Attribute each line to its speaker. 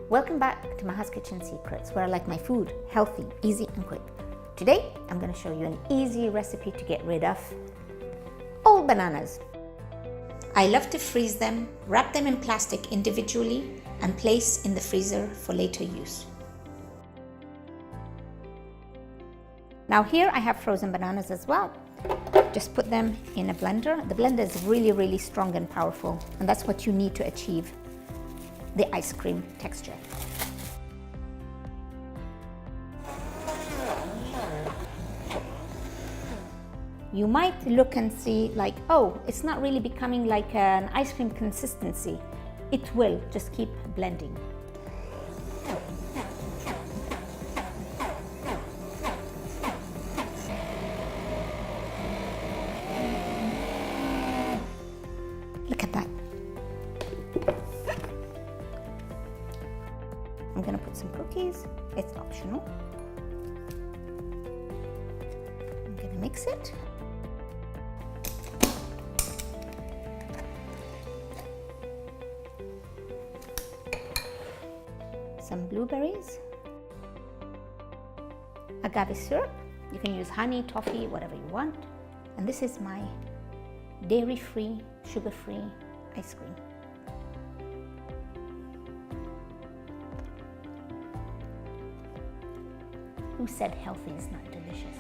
Speaker 1: Welcome back to Maha's Kitchen Secrets, where I like my food healthy, easy and quick. Today, I'm going to show you an easy recipe to get rid of old bananas. I love to freeze them, wrap them in plastic individually and place in the freezer for later use. Now here I have frozen bananas as well. Just put them in a blender. The blender is really strong and powerful, and that's what you need to achieve the ice cream texture. You might look and see like, oh, it's not really becoming like an ice cream consistency. It will, just keep blending. Look at that. I'm gonna put some cookies. It's optional. I'm gonna mix it. Some blueberries. Agave syrup. You can use honey, toffee, whatever you want. And this is my dairy-free, sugar-free ice cream. Who said healthy is not delicious?